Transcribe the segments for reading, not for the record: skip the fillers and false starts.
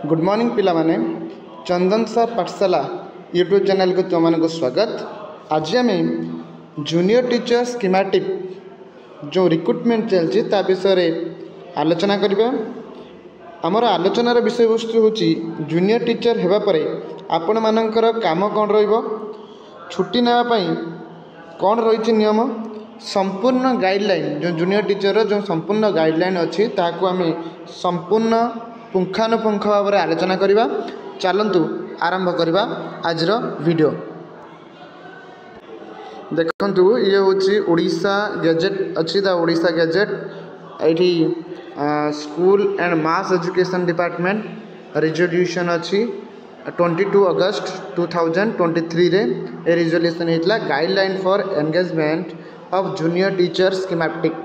Good morning पिला माने चंदन sir पाठशाला यूट्यूब चैनल को तुम को स्वागत। आज आम जूनियर टीचर स्कीमेटिक जो रिक्रुटमेंट चलती विषय आलोचना करबा। आमर आलोचनार विषय वस्तु होची जूनियर टीचर हेबा परे आपण मानकर काम कौन रहिबो, छुट्टी नेबा कौन रही नियम, संपूर्ण गाइडलाइन जो जूनियर टीचर जो संपूर्ण गाइडलाइन अच्छी ताकू आम संपूर्ण पुंखानुपुंख भाव में आलोचना करवा। चलतु आरंभ करवा आज वीडियो। देखंतु ये होची ओडिशा गैजेट अच्छी द ओडिशा गैजेट एठी school and mass education department resolution अच्छी 22 अगस्त 2023 रे ए रिजोल्यूशन होता guideline for engagement of junior teacher schematic.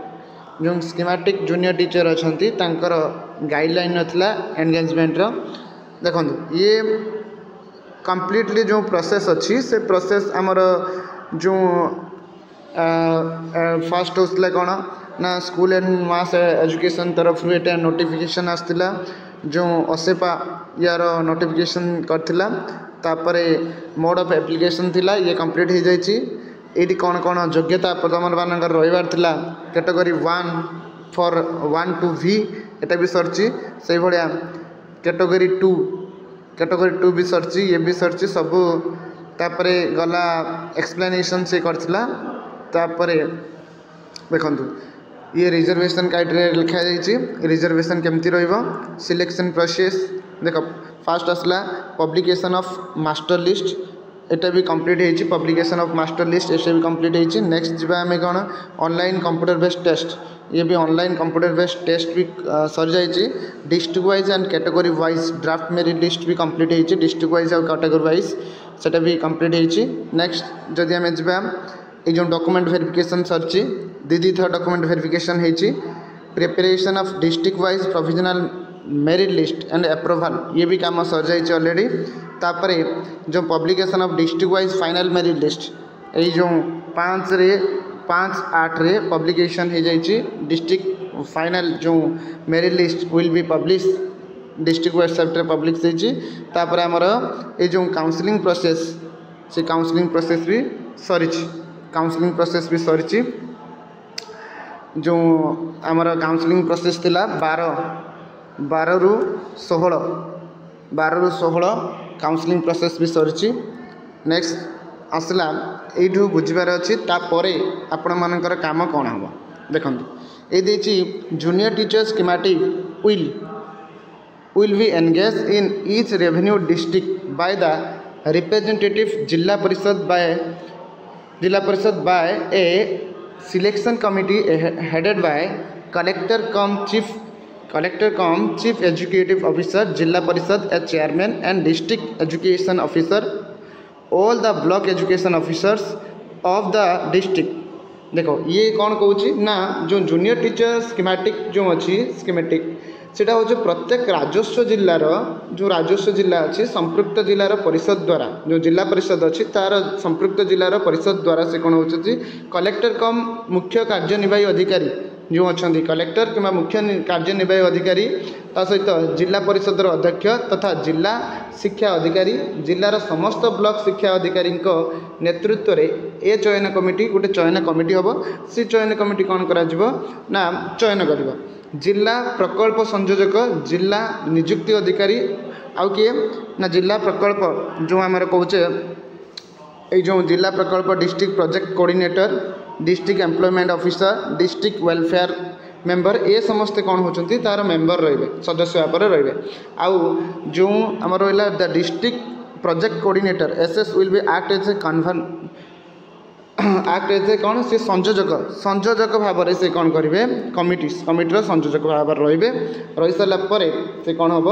जो स्कीमेटिक जूनियर टीचर अच्छा तांकर गाइडलाइन नथिला एंगेजमेंट रो। देखो ये कंप्लीटली जो प्रोसेस अच्छी से प्रोसेस आमर जो फास्ट होता कौन ना स्कूल एंड मास एजुकेशन तरफ ये नोटिफिकेशन आसला जो असेपा यार नोटिफिकेशन करथिला तापरे मोड ऑफ एप्लिकेशन थिला ये कंप्लीट हो जाइए। ये कौन कौन योग्यता तुम मान रही कैटेगरी 1 फॉर 1 to V एटा भी सरची से भाया कैटेगरी 2 भी सरची ये भी सरची सब तापरे गला एक्सप्लेनेशन से करथिला। तापरे देखंतु ये रिजर्वेशन क्राइटेरिया लिखा जाइए। रिजर्वेशन केमती रहिबो सिलेक्शन प्रोसेस देख फास्ट आसला पब्लिकेशन ऑफ मास्टर लिस्ट एटा भी कंप्लीट होती पब्लिकेशन ऑफ मास्टर लिस्ट ऐसे भी कंप्लीट होती। नेक्स्ट जीवा आम कौन ऑनलाइन कंप्यूटर बेस्ड टेस्ट ये भी ऑनलाइन कंप्यूटर बेस्ड टेस्ट भी सर जाइए। District wise and category wise draft merit list भी कंप्लीट होती डिस्ट्रिक्ट वाइज और कैटेगरी वाइज सेटा भी कंप्लीट होती। नेक्स्ट जदि आम जा ये जो डॉक्यूमेंट वेरिफिकेशन सरची दी थर डॉक्यूमेंट वेरिफिकेशन होती preparation of district wise provisional merit list and approval ये भी काम सर जाइए ऑलरेडी। तापरे जो publication of district wise final merit list ये जो 5/8 रे पब्लिकेशन हो जाइए। डिस्ट्रिक्ट फाइनल जो merit list will be publish district website publish होती। तापर आमर ये जो काउंसलिंग प्रोसेस से काउंसलिंग प्रोसेस भी सरी जो आमर काउंसलिंग प्रोसेस थिला 12 ରୁ 16 काउंसलिंग प्रोसेस भी सरी। नेक्स्ट आसला यू बुझार अच्छी तापर आपण मानकर काम कौन हम देखो ये देची junior teacher schematic will be engage in each revenue district by the representative Zila Parishad by a selection committee headed by collector cum chief executive officer Zila Parishad a chairman and district education officer all the block education officers of the district. देखो ये कौन कौन ना जो junior teacher schematic जो अच्छी schematic सेटा हूँ प्रत्येक राजस्व जिलार जो राजस्व जिला अच्छी संपृक्त जिलार परिषद द्वारा जो जिला परिषद अच्छी तार संपृक्त जिलार परिषद द्वारा से कौन होती कलेक्टर कम मुख्य कार्यनिर्वाही अधिकारी जो अच्छा कलेक्टर कि मुख्य कार्यनिर्वाही अधिकारी ता सहित जिला परिषदर अध्यक्ष तथा जिला शिक्षा अधिकारी जिलार समस्त ब्लॉक शिक्षा अधिकारी नेतृत्व रे ए चयन कमिटी गोटे चयन कमिटी हम से चयन कमिटी कौन करा ना चयन कर जिला प्रकल्प संयोजक जिला नियुक्ति अधिकारी आउ किए ना जिला प्रकल्प जो आम कहे ये जो जिला प्रकल्प district project coordinator district employment officer district welfare member ये समस्ते कौन होचंती तार मेंबर रहिबे सदस्य भाव में रहिबे। आउ जो आम रहा the district project coordinator SS will be act as a कौन से संयोजक भाव में से कौन करेंगे कमिटीर संयोजक भाव रही सारापर से कौन हम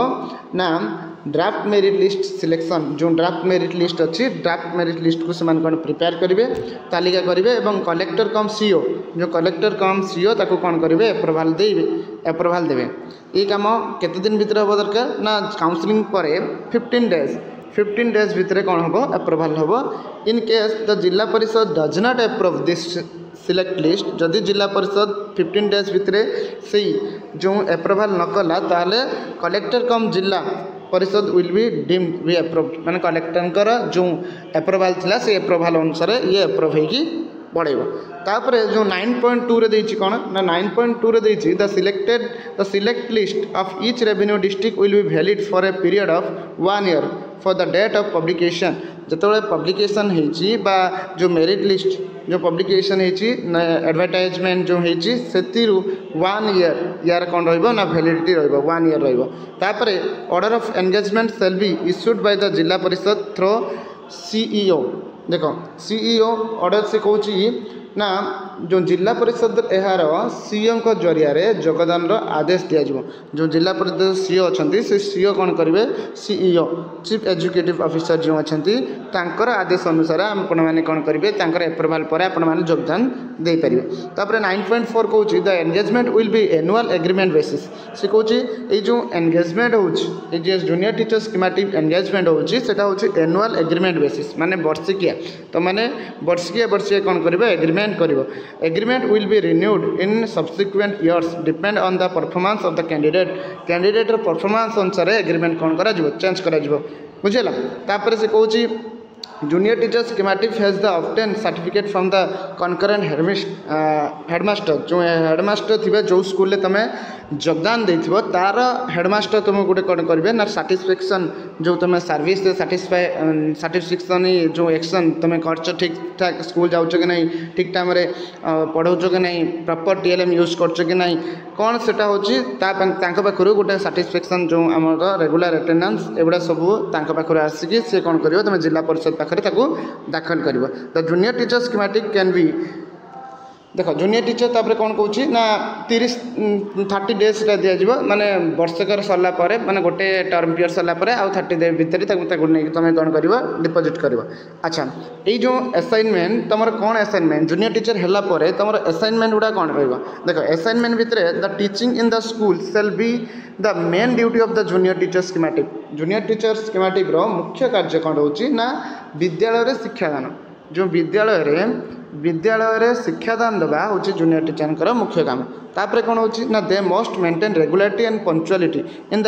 ना ड्राफ्ट मेरिट लिस्ट सिलेक्शन जो ड्राफ्ट मेरिट लिस्ट अच्छी ड्राफ्ट मेरिट लिस्ट को से कौन प्रिपेयर करेंगे तालिका करेंगे और कलेक्टर कम सीओ जो कलेक्टर कम सीओ ताको कौन करेंगे अप्रूवाल देवे। ये कम केते दिन भीतर हम दरकार ना काउंसलिंग पर 15 डेज भितर कौन हम अप्रूवाल हम। इन केस द जिला परिषद does not approve this select list जदि जिला परिषद 15 डेज भितर से जो अप्रूवाल न कला ताले collector cum Zila Parishad will be deemed be approve माने कलेक्टर जो अप्रूवाल थिला से अप्रूवाल अनुसार ये अप्रूव होगी बढ़ेब तापर जो 9.2 रे देछि कोन ना 9.2 रे देछि the select list of each revenue district will be valid for a period of 1 year for the date of publication जिते पब्लिकेशन होती जो मेरिट लिस्ट जो पब्लिकेशन होती एडवर्टाइजमेंट जो होती से 1 ईयर यार कौन रहा वैलिडिटी रो 1 ईयर रोपर order of engagement shall be issued by the Zila Parishad through CEO देख सीईओ ऑर्डर से कौच ना जो जिला परिषद यार सीओ जरिया योगदान आदेश दिज्व जो जिला परिषद सीओ अच्छा से सीओ कौन करेंगे सीईओ चीफ एजुकेटिव ऑफिसर जो अच्छा आदेश अनुसार आपण मैंने कौन करेंगे एप्रूवाल पर आपण मैंने योगदान दे पारे तापर 9.4 कौच the engagement will be annual agreement basis से कौच ये जो एंगेजमेंट हो जूनियर टीचर स्कीमेटिक एंगेजमेंट होता एनुअल एग्रीमेंट बेसिस माने वर्षिकिया तो माने वर्षिकिया कौन करेंगे agreement agreement will be renewed in subsequent years depend on the performance of the candidate performance अनुसार एग्रीमेंट कौन करा चेंज करा बुझेला तापर से कहूँ junior teacher schematic has the obtained certificate from the concurrent headmaster जो हेडमास्टर थी जो स्कूल में तुम योगदान देथिबो तार हेडमास्टर तुम गोटे कौन करेंगे ना साटिस्फैक्शन जो तुम सर्विस साटिस्फैक्शन जो एक्शन तुम कर ठीक ठाक स्कूल जाऊच कि नहीं ठीक टाइम पढ़ाऊच कि नहीं प्रॉपर टीएलएम यूज कर कि नहीं कौन सेटा होची पाखर गोटे साटिस्फैक्शन जो आम रेगुलर अटेंडेंस एगुड़ा सब पाखर आसिकी सी कौन कर तुम जिला परिषद पाखे दाखल कर the junior teacher schematic can be देख जूनियर टीचर तापर कौन कौच ना 30 डेज दिज्व माने वर्षकर सरला माने गोटे टर्म पीरियड सरला आउ 30 डेज भितर नहीं तुम कौन कर डिपोजिट कर अच्छा ये जो असाइनमेंट तुम कौन असाइनमेंट जूनियर टीचर है तुम असाइनमेंट गुड़ा कौन रख असाइनमेंट भितर the teaching in the school shall be the main duty of the junior teacher schematic मुख्य कार्य कौन रोचे ना विद्यालय शिक्षादान जो विद्यालय शिक्षादान देवा हूँ जूनियर टीचर मुख्य काम तापर कौन हो ना they must maintain regularity and punctuality in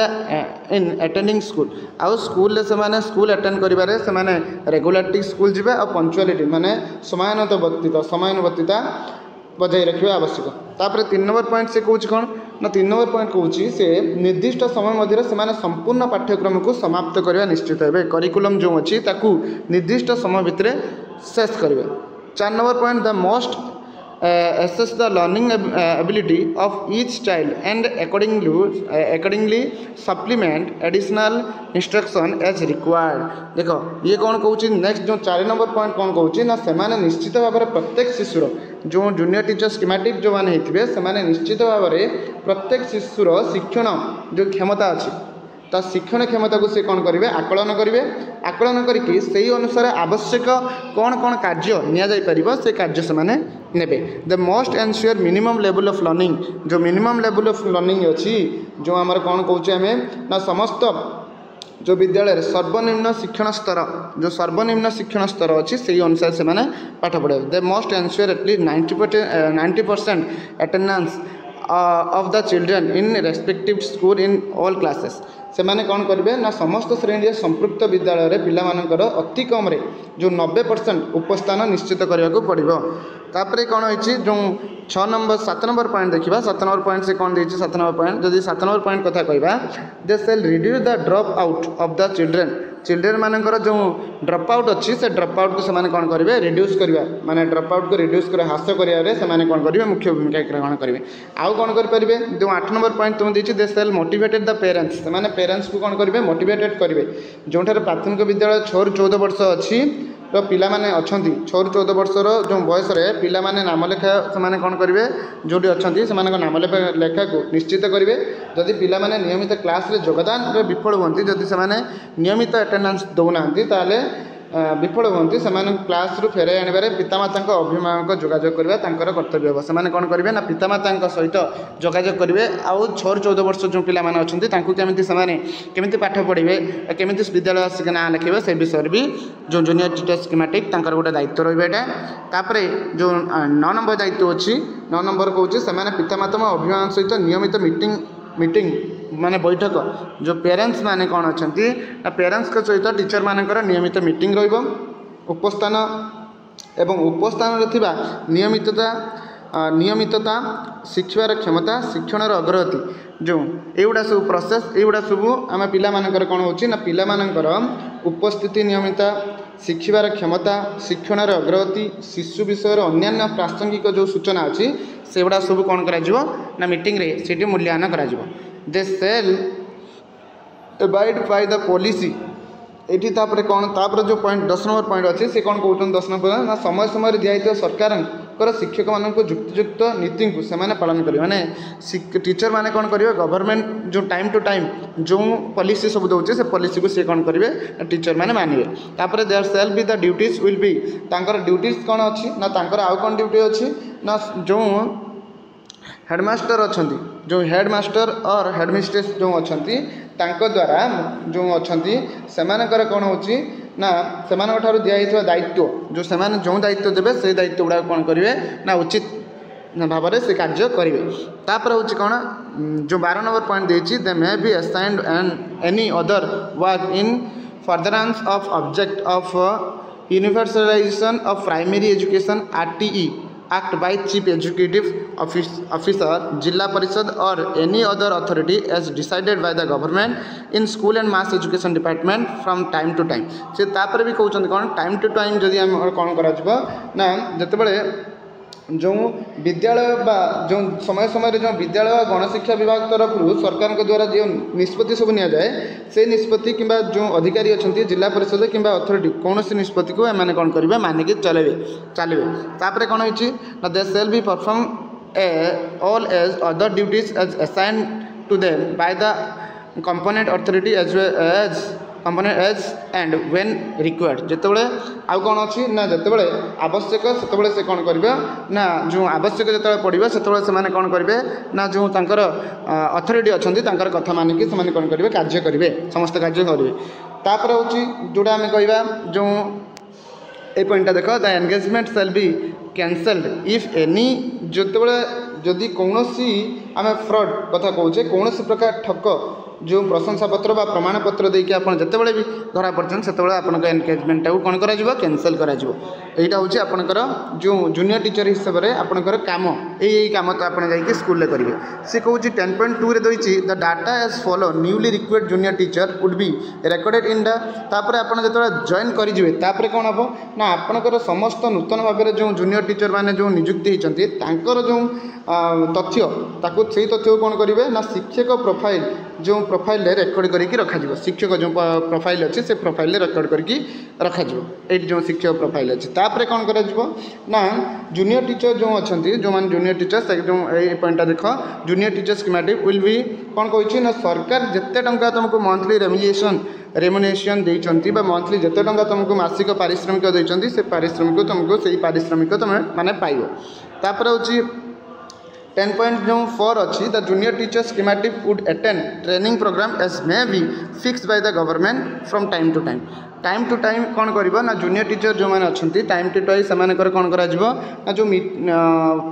attending school आउ स्कूल से स्कूल अटेंड करिबारे से रेगुलारिटी स्कूल जीवे और पंक्चुअलिटी माने समानुवर्तिता बजाय रखा आवश्यक तापर 3 नंबर पॉइंट से कौच कौन ना 3 नंबर पॉइंट कौच से निर्दिष्ट समय मध्य से संपूर्ण पाठ्यक्रम को समाप्त करवा निश्चित है करिकुलम जो अच्छी निर्दिष्ट समय भितर शेष करेंगे 4 number point the most assess the learning ability of each child and accordingly supplement additional instruction as required देखो ये कौन कौच नेक्स्ट जो 4 नंबर पॉइंट कौन कौच ना से निश्चित भाव में प्रत्येक शिशुर जो जूनियर टीचर स्कीमेटिक जो मैंने होते हैं निश्चित भाव में प्रत्येक शिशुर शिक्षण जो क्षमता अच्छी तो शिक्षण क्षमता को से कौन करेंगे आकलन करके सही अनुसार आवश्यक कौन कौन कार्य नि से कार्य से नेबे the most ensure minimum level of learning जो मिनिमम लेवल ऑफ लर्निंग अच्छी जो आम कौन कौचे आम ना समस्त जो विद्यालय सर्वनिम्न शिक्षण स्तर अच्छी से अनुसार से पाठ पढ़े they must ensure at least 90% attendance of the children in respective school in all classes से माने कौन करेंगे ना समस्त श्रेणी संपृक्त विद्यालय पिलामानकर अति कम जो 90% उपस्थान निश्चित करने को पड़ो तापर कौन होती जो 7 नंबर पॉइंट देखा 7 नंबर पॉइंट से कौन देती 7 नंबर पॉइंट जदि 7 नंबर पॉइंट कथा कहवा दे shell reduce the drop out of the children मानकर जो ड्रॉप आउट अच्छी से ड्रॉप आउट को से कौन करेंगे रिड्यूस करवा माने ड्रॉप आउट को रिड्यूस कर ह्रास करेंगे कौन करेंगे मुख्य भूमिका ग्रहण करेंगे आउ कौन करेंगे जो 8 नंबर पॉइंट तुम देती दे शेल मोटिवेटेड द पेरेंट्स से पेरेंट्स को कौन करेंगे मोटिवेटेड करेंगे जो प्राथमिक विद्यालय 6 ରୁ 14 वर्ष अच्छी तो पिला माने अच्छी 6 ରୁ 14 वर्षर जो बयस पिला माने नाम लेखा से कौन करेंगे जोटी अच्छा से नाम लेखा को निश्चित करेंगे जदि पिला माने नियमित क्लास रे योगदान विफल होती जदि से नियमित अटेंडेंस दौना ताले विफल होती से क्लास रू फेर आने पितामाता अभिभावक जोगाजोग करवा कर्तव्य हे से कौन करेंगे ना पितामाता सहित जोगाजोग करेंगे आउ 6 ରୁ 14 वर्ष जो पिला माने अच्छे केमी पाठ पढ़े केमी विद्यालय आसिक ना लिखे से विषय भी जो जूनियर टीचर स्कीमेटिक गोटे दायित्व रही जो 9 नंबर दायित्व अच्छी 9 नंबर कौच से पितामाता अभिभावक सहित नियमित मीटिंग मीटिंग माने बैठक जो पेरेंट्स माने कौन अच्छा पेरेंट्स के सहित टीचर मानकर नियमित मीटिंग रहिबो उपस्थान एवं उपस्थान थिबा नियमितता शिक्षार क्षमता शिक्षणर अग्रगति जो एगुड़ा सब प्रोसेस एगुड़ा सब आम पिला मानकर कौन होची ना पिला मानकर उपस्थिति नियमित शिक्षार क्षमता शिक्षणर अग्रगति शिशु विषय अन्यान्य प्रासंगिक जो सूचना अच्छी से गुड़ा सब कौन करा ना मीटिंग रे सीटी मूल्यांकन करा they sell abide by the policy एठी तापर कौन तापर जो पॉइंट 10 नंबर पॉइंट अच्छे से कौन कहते 10 नंबर ना समय समय दिखाई सरकार शिक्षक मान युक्तियुक्त नीति को से पालन करेंगे माने टीचर माने कौन करेंगे गवर्नमेंट जो टाइम टू टाइम जो पॉलिसी सब दौचे से पॉलिसी को सी कौन करेंगे टीचर माने मानिबे तापर there shall be the duties will be तांकर ड्यूटीज कौन अच्छी ना तांकर आउ कौन ड्यूटी अच्छी ना जो हेडमास्टर अच्छा जो हेडमास्टर और हेडमिस्ट्रेस जो अच्छा द्वारा जो अच्छा से कौन हो ना से दिखाई दायित्व जो से जो दायित्व देवे से दायित्व गुड़ा कौन करेंगे ना उचित भाव में से कार्य करेंगे तापर हूँ कौन जो 12 नंबर पॉइंट देती they may be assigned and any other work in furtherance of object of universalisation of primary education RTE Act by Chief Executive Officer जिला परिषद और any other authority as decided by the government in school and mass education department from time to time से तापर भी कहते कौन time to time जदि आम कौन करा ना जितेबाला जो विद्यालय बा जो समय समय जो विद्यालय गणशिक्षा विभाग तरफ सरकार द्वारा जो निष्पत्ति सब नि जाए से निष्पत्ति कि जो अधिकारी अच्छा जिला परिषद कि अथॉरिटी कौन से निष्पत्ति को एम कौन करेंगे मानिक चलेंगे तापर कौन हो they shall be perform all as other duties as assigned to them by the competent authority as well as competent as and when required जितेबाला आउ कौन अच्छी ना जितेबाला आवश्यक से से कौन करेंगे ना जो आवश्यक जो पड़े से कौन करेंगे ना जो तांकर अथॉरिटी अच्छा कथा मानिक से कौन करेंगे कार्य करेंगे समस्त कार्य करेंगे तापर हूँ जोड़ा आम कह जो ए पॉइंटा देख the engagement shall be cancelled if any जितेबाला जदि कौन आम फ्रॉड कथा कहे कौन प्रकार ठक जो प्रशंसा पत्र बा प्रमाण पत्र देके आप जितेबाला भी धरा पड़ते से आप एनगेजमेंट को कौन कर कैंसल कर यहाँ हूँ आपंकर जो जूनियर टीचर हिसाब से आपंकर कम यही कम तो आप स्कूल करेंगे सी कहूँ 10.2 रे देती the data as follow newly required junior teacher would be recorded in the तापर आप जो जॉइन करेंगे तापर कौन हम ना आपंकर समस्त नूतन भाव में जो जूनियर टीचर मैंने जो नियुक्ति होती जो तथ्य से तथ्य को कौन करेंगे ना शिक्षक प्रोफाइल जो प्रोफाइल रेकर्ड करके रखा शिक्षक जो प्रोफाइल अच्छे से प्रोफाइल रेकर्ड करके रखा ये जो शिक्षक प्रोफाइल अच्छे तापर कौन कर ना जूनियर टीचर जो अच्छा जो मैंने जूनियर टीचर्स जो पॉइंटा देख junior teacher schematic will B कौन कही ना सरकार जिते टंका तुमको मंथली रेमुनेशन देती मंथली जिते टंका तुमको मासिक पारिश्रमिक देती से पारिश्रमिक तुमको से पारिश्रमिक तुम मैंने पाइब तापर हूँ 10.4 अच्छी the junior teacher schematic would attend training programme as may be fixed by the government from time to time कौन कर ना जूनियर टीचर जो मैंने अच्छा टाइम टू टाइम से कौन कर जो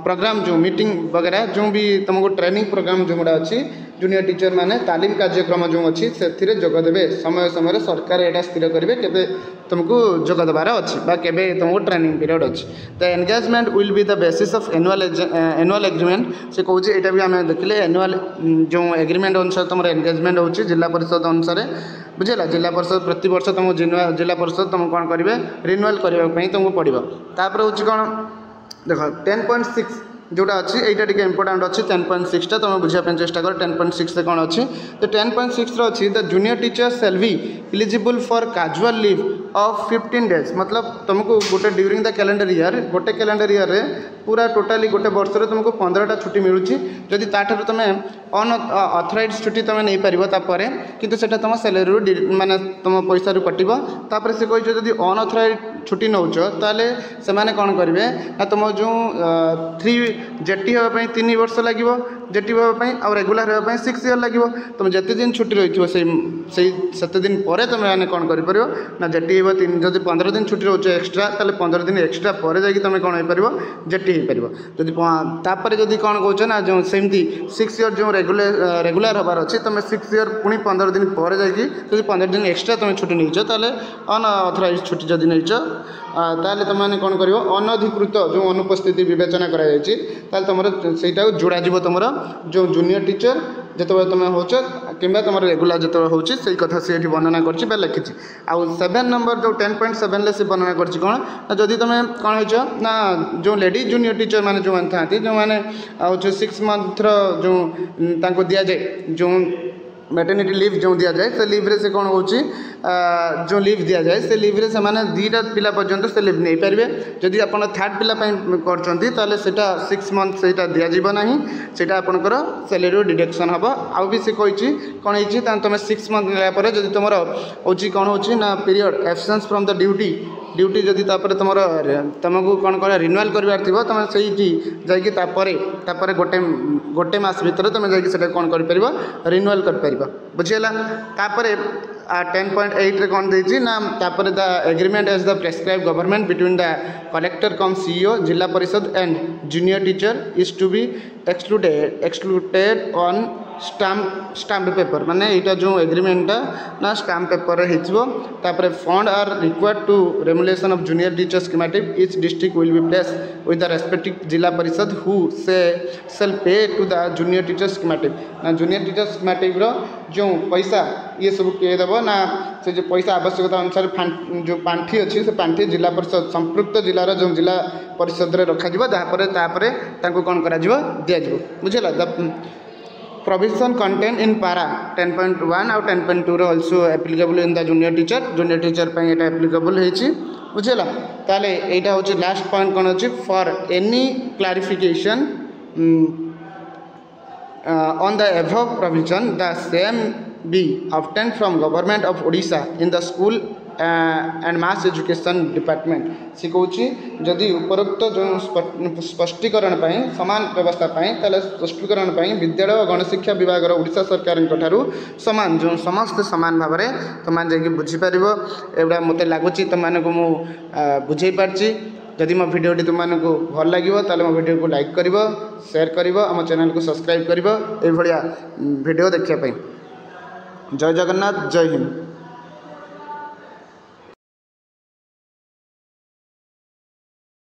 प्रोग्राम जो मीटिंग वगैरह जो भी तुमको ट्रेनिंग प्रोग्राम जो गुड़ा अच्छी जूनियर टीचर माने तालीम कार्यक्रम जो अच्छी से जोगदेवे समय समय सरकार यहाँ स्थिर करेंगे के तुमको जोगदेवार अच्छी केवे तुमको ट्रेनिंग पीरियड अच्छी the engagement will be the basis of annual agreement से कहूँ यहाँ भी आम देखिले एनुअल जो एग्रीमेंट अनुसार तुम एंगेजमेंट हो जिला परिषद अनुसार बुझेगा जिला परिषद प्रति वर्ष तुमको जिला परिषद तुमको कौन करेंगे रिन्यूअल करने तुमको पड़ो तापर हूँ कौन देख 10.6 जोटा अच्छी यहाँ टी इंपोर्टाट अच्छी 10.6 तुम बुझापी चेष्टा कर 10.6 से कौन अच्छी तो 10.6 अच्छी the junior teacher shall be eligible for casual leave of 15 days मतलब तुमको गोटे ड्यूरिंग द कैलेंडर ईयर गोटे कैलेंडर ईयर रे पूरा टोटाली गोटे वर्ष रे तुमको 15टा छुट्टी मिलूँ जदि ताठू तुम अनअथराइज छुट्टी तुम नहीं पार किंतु सेटा तुम सैलरी माने तुम पैसा रू कटिबो तापर से कहि जदि अनअथराइज छुट्टी नौच ताले से माने कौन करेंगे ना तुम जो 3 जेटी होगापी 3 वर्ष लगे जेटी होगापी आ रेगुलर होगापी 6 इयर लगे तुम जिते दिन छुट्टी रही से दिन पर तुम मैंने कौन कर ना जेटी हो जब 15 दिन छुट्टी रोचे एक्सट्रा ताले 15 दिन एक्सट्रा पर जाकि तुम कौन हो पार जेटी हो पार जदि जदि कौन कौच ना जो सेमती 6 इयर जो रेगुलर हबार अच्छे तुम 6 इयर पुणी 15 दिन पर जाकि 15 दिन एक्सट्रा तुम छुट्टी नहीं ताले अनअथराइज छुट्टी जदि नहीं ताले तुम मैंने कौन कर अनधिकृत जो अनुपस्थिति विवेचना कराई तुम से जोड़ा तुम जो जूनियर टीचर जो तुम हो कि तुम रेगुलर जो हो कथा सी वर्णना कर लिखी आउ 7 नंबर जो 10.7 से वर्णना कर कौन जदि तुम कौन हो ना जो लेडी जूनियर टीचर मैंने जो था जो मैंने 6 मंथ जो दि जाए जो मैटर्निटी लीव जो दि जाए से लीव रे से कौन हो जो लीव दि जाए से लीव रे से माने 2टा पिला पर्यंत से लीव नहीं पारे जदि आप 3rd पिला कर 6 मंथ से दिज्व ना से आपंकर सैलरी डिडक्शन हम आउ भी से कही कौन हो तुम 6 मंथ नापर जब तुम हो कौन हो ना period absence from the duty जदि तुम तुमको कौन कर रिन्यूअल करार थी तुम से गोटे मास भितर तुम जा कौन कर रिन्यूअल कर बुझीगला 10.8 कौन देती ना the agreement as the prescribe government between the collector cum CEO Zilla Parishad and junior teacher is to be excluded on stamp paper माने यहाँ जो एग्रीमेंटा ना स्टाम्प पेपर होपर fund are required to remuneration of junior teacher schematic each district will be place with the respective Zilla Parishad who से shall pay to the junior teacher schematic ना junior teacher schematic जो पैसा ये सब किए देव ना से जो पैसा आवश्यकता अनुसार जो पांठी अच्छी से पांठी जिला परिषद संपृक्त जिलार जो जिला परिषद रे रखा जहाँपर कौन कर दिज्व बुझेगा provision content in para 10.1 और 10.2 also applicable in the junior teacher ପାଇଁ एटा applicable ହେଇଛି बुझेला ताले एटा होची लास्ट पॉइंट कोन होची for any clarification on the above provision the same be obtained from government of Odisha in the school and mass education department सी कहूँ जदि उपरोक्त जो स्पष्टीकरण समान व्यवस्था स्पष्टीकरण विद्यालय और गणशिक्षा विभाग ओडिशा सरकार सामान जो समस्त सामान भाव में तुम जा बुझीपार एगुड़ा मत लगुच तुमको मु बुझे पार्ची जदि मो भिडियोटी तुमको भल लगे ताले मो भिडियो को लाइक कर शेयर कर आम चैनल को सब्सक्राइब कर भिडियो देखापी जय जगन्नाथ जय हिंद।